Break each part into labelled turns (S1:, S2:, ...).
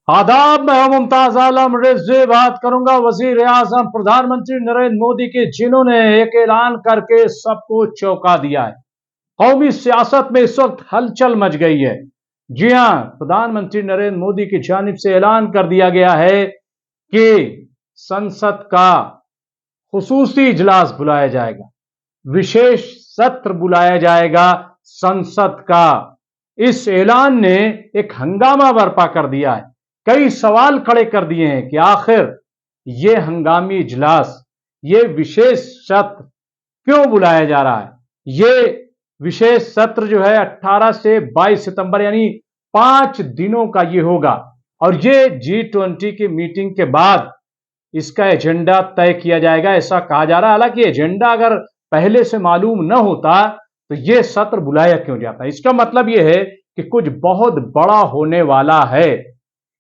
S1: आदाब, मैं हूं मुमताज आलम रिजवी। बात करूंगा वजीर आजम प्रधानमंत्री नरेंद्र मोदी की, जिन्होंने एक ऐलान करके सबको चौंका दिया है। कौमी सियासत में इस वक्त हलचल मच गई है। जी हां, प्रधानमंत्री नरेंद्र मोदी की जानिब से ऐलान कर दिया गया है कि संसद का खुसूसी इजलास बुलाया जाएगा, विशेष सत्र बुलाया जाएगा संसद का। इस ऐलान ने एक हंगामा बर्पा कर दिया है। कई सवाल खड़े कर दिए हैं कि आखिर यह हंगामी इजलास, यह विशेष सत्र क्यों बुलाया जा रहा है। यह विशेष सत्र जो है 18 से 22 सितंबर यानी 5 दिनों का यह होगा और यह G20 की मीटिंग के बाद इसका एजेंडा तय किया जाएगा, ऐसा कहा जा रहा है। हालांकि एजेंडा अगर पहले से मालूम न होता तो यह सत्र बुलाया क्यों जाता। इसका मतलब यह है कि कुछ बहुत बड़ा होने वाला है,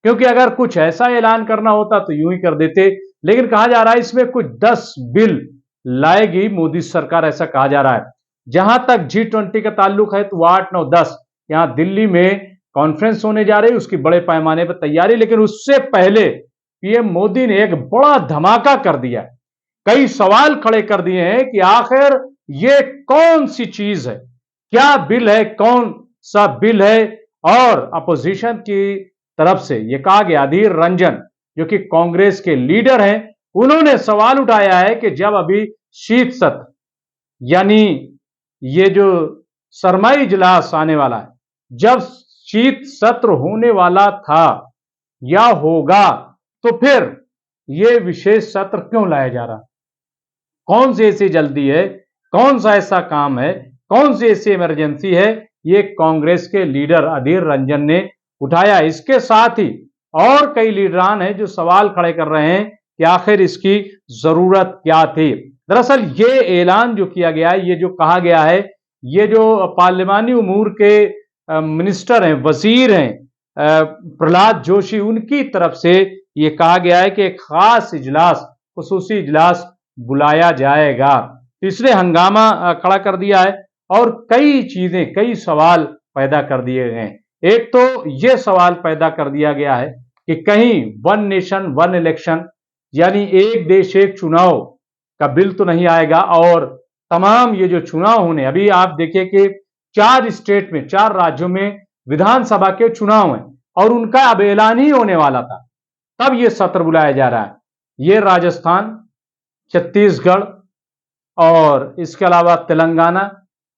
S1: क्योंकि अगर कुछ ऐसा ऐलान करना होता तो यूं ही कर देते। लेकिन कहा जा रहा है इसमें कुछ 10 बिल लाएगी मोदी सरकार, ऐसा कहा जा रहा है। जहां तक G20 का ताल्लुक है तो 8, 9, 10 यहां दिल्ली में कॉन्फ्रेंस होने जा रही है, उसकी बड़े पैमाने पर तैयारी। लेकिन उससे पहले पीएम मोदी ने एक बड़ा धमाका कर दिया। कई सवाल खड़े कर दिए हैं कि आखिर यह कौन सी चीज है, क्या बिल है, कौन सा बिल है। और अपोजिशन की तरफ से यह कहा गया, अधीर रंजन जो कि कांग्रेस के लीडर हैं, उन्होंने सवाल उठाया है कि जब अभी शीत सत्र यानी ये जो सरमाई इजलास आने वाला है, जब शीत सत्र होने वाला था या होगा, तो फिर यह विशेष सत्र क्यों लाया जा रहा। कौन सी ऐसी जल्दी है, कौन सा ऐसा काम है, कौन सी ऐसी इमरजेंसी है। ये कांग्रेस के लीडर अधीर रंजन ने उठाया। इसके साथ ही और कई लीडरान हैं जो सवाल खड़े कर रहे हैं कि आखिर इसकी जरूरत क्या थी। दरअसल ये ऐलान जो किया गया है, ये जो कहा गया है, ये जो पार्लिमानी उमूर के मिनिस्टर हैं, वजीर हैं प्रहलाद जोशी, उनकी तरफ से ये कहा गया है कि एक खास इजलास, खुसूसी इजलास बुलाया जाएगा। इसने हंगामा खड़ा कर दिया है और कई चीजें, कई सवाल पैदा कर दिए गए हैं। एक तो यह सवाल पैदा कर दिया गया है कि कहीं वन नेशन वन इलेक्शन यानी एक देश एक चुनाव का बिल तो नहीं आएगा। और तमाम ये जो चुनाव होने, अभी आप देखिए कि 4 स्टेट में, 4 राज्यों में विधानसभा के चुनाव हैं और उनका अब ऐलान ही होने वाला था, तब यह सत्र बुलाया जा रहा है। यह राजस्थान, छत्तीसगढ़ और इसके अलावा तेलंगाना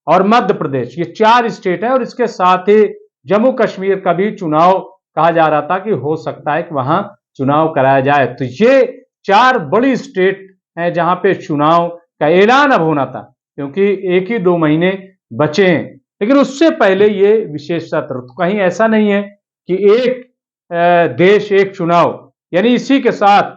S1: और मध्य प्रदेश, ये 4 स्टेट हैं। और इसके साथ ही जम्मू कश्मीर का भी चुनाव कहा जा रहा था कि हो सकता है कि वहां चुनाव कराया जाए। तो ये 4 बड़ी स्टेट हैं जहां पे चुनाव का ऐलान अब होना था, क्योंकि 1 ही 2 महीने बचे हैं। लेकिन उससे पहले ये विशेष सत्र, तो कहीं ऐसा नहीं है कि एक देश एक चुनाव, यानी इसी के साथ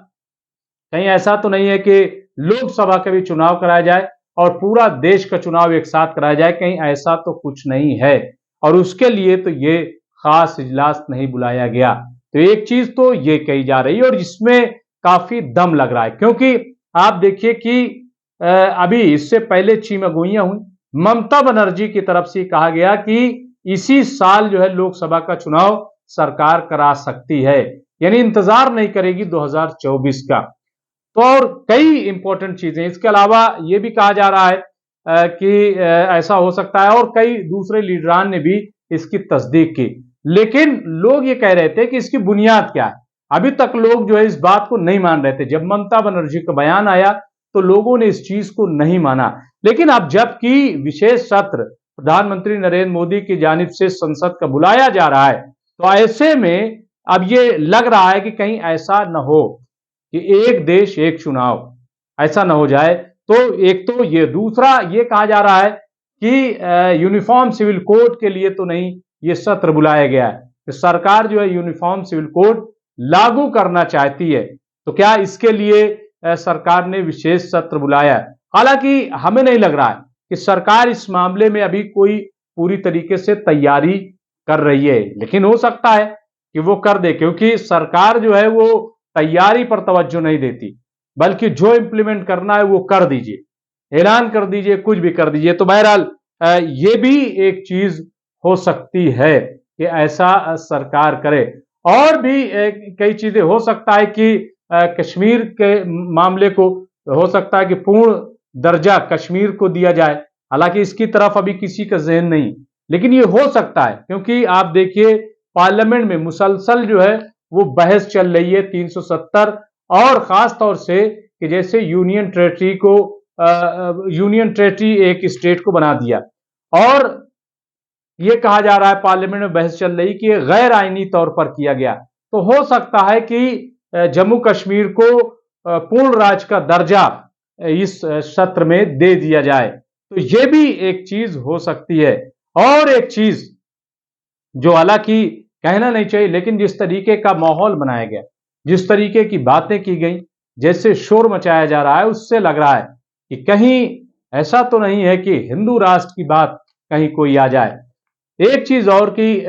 S1: कहीं ऐसा तो नहीं है कि लोकसभा का भी चुनाव कराया जाए और पूरा देश का चुनाव एक साथ कराया जाए, कहीं ऐसा तो कुछ नहीं है। और उसके लिए तो ये खास इजलास नहीं बुलाया गया। तो एक चीज तो ये कही जा रही है और इसमें काफी दम लग रहा है, क्योंकि आप देखिए कि अभी इससे पहले चीमगोइयां हुई, ममता बनर्जी की तरफ से कहा गया कि इसी साल जो है लोकसभा का चुनाव सरकार करा सकती है, यानी इंतजार नहीं करेगी 2024 का। तो और कई इंपॉर्टेंट चीजें, इसके अलावा यह भी कहा जा रहा है कि ऐसा हो सकता है, और कई दूसरे लीडरान ने भी इसकी तस्दीक की। लेकिन लोग ये कह रहे थे कि इसकी बुनियाद क्या है। अभी तक लोग जो है इस बात को नहीं मान रहे थे। जब ममता बनर्जी का बयान आया तो लोगों ने इस चीज को नहीं माना। लेकिन अब जबकि विशेष सत्र प्रधानमंत्री नरेंद्र मोदी की जानिब से संसद का बुलाया जा रहा है, तो ऐसे में अब ये लग रहा है कि कहीं ऐसा न हो कि एक देश एक चुनाव, ऐसा ना हो जाए। तो एक तो ये, दूसरा ये कहा जा रहा है कि यूनिफॉर्म सिविल कोड के लिए तो नहीं ये सत्र बुलाया गया है, तो सरकार जो है यूनिफॉर्म सिविल कोड लागू करना चाहती है, तो क्या इसके लिए सरकार ने विशेष सत्र बुलाया है। हालांकि हमें नहीं लग रहा है कि सरकार इस मामले में अभी कोई पूरी तरीके से तैयारी कर रही है, लेकिन हो सकता है कि वो कर दे, क्योंकि सरकार जो है वो तैयारी पर तवज्जो नहीं देती, बल्कि जो इंप्लीमेंट करना है वो कर दीजिए, ऐलान कर दीजिए, कुछ भी कर दीजिए। तो बहरहाल ये भी एक चीज हो सकती है कि ऐसा सरकार करे। और भी कई चीजें हो सकता है कि कश्मीर के मामले को हो सकता है कि पूर्ण दर्जा कश्मीर को दिया जाए। हालांकि इसकी तरफ अभी किसी का ज़हन नहीं, लेकिन ये हो सकता है क्योंकि आप देखिए पार्लियामेंट में मुसलसल जो है वो बहस चल रही है 370 और खास तौर से कि जैसे यूनियन टेरिटरी एक स्टेट को बना दिया और ये कहा जा रहा है पार्लियामेंट में बहस चल रही कि ये गैर आईनी तौर पर किया गया। तो हो सकता है कि जम्मू कश्मीर को पूर्ण राज्य का दर्जा इस सत्र में दे दिया जाए। तो ये भी एक चीज हो सकती है। और एक चीज जो हालांकि कहना नहीं चाहिए, लेकिन जिस तरीके का माहौल बनाया गया, जिस तरीके की बातें की गई, जैसे शोर मचाया जा रहा है, उससे लग रहा है कि कहीं ऐसा तो नहीं है कि हिंदू राष्ट्र की बात कहीं कोई आ जाए। एक चीज और की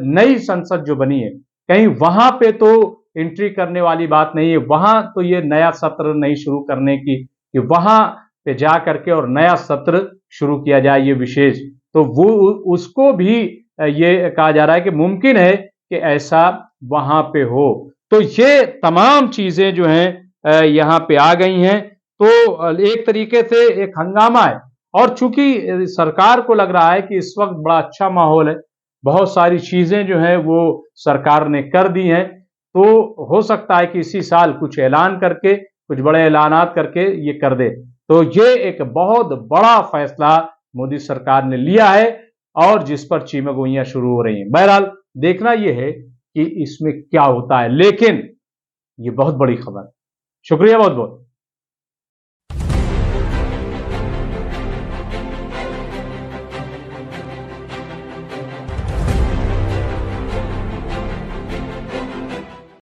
S1: नई संसद जो बनी है, कहीं वहां पे तो एंट्री करने वाली बात नहीं है, वहां तो ये नया सत्र नहीं शुरू करने की कि वहां पे जा करके और नया सत्र शुरू किया जाए ये विशेष। तो वो उसको भी ये कहा जा रहा है कि मुमकिन है कि ऐसा वहां पे हो। तो ये तमाम चीजें जो हैं यहाँ पे आ गई हैं। तो एक तरीके से एक हंगामा है और चूंकि सरकार को लग रहा है कि इस वक्त बड़ा अच्छा माहौल है, बहुत सारी चीजें जो हैं वो सरकार ने कर दी हैं, तो हो सकता है कि इसी साल कुछ ऐलान करके, कुछ बड़े ऐलानात करके ये कर दे। तो ये एक बहुत बड़ा फैसला मोदी सरकार ने लिया है और जिस पर चीमगोइयां शुरू हो रही हैं। बहरहाल देखना यह है कि इसमें क्या होता है, लेकिन ये बहुत बड़ी खबर है। शुक्रिया बहुत बहुत।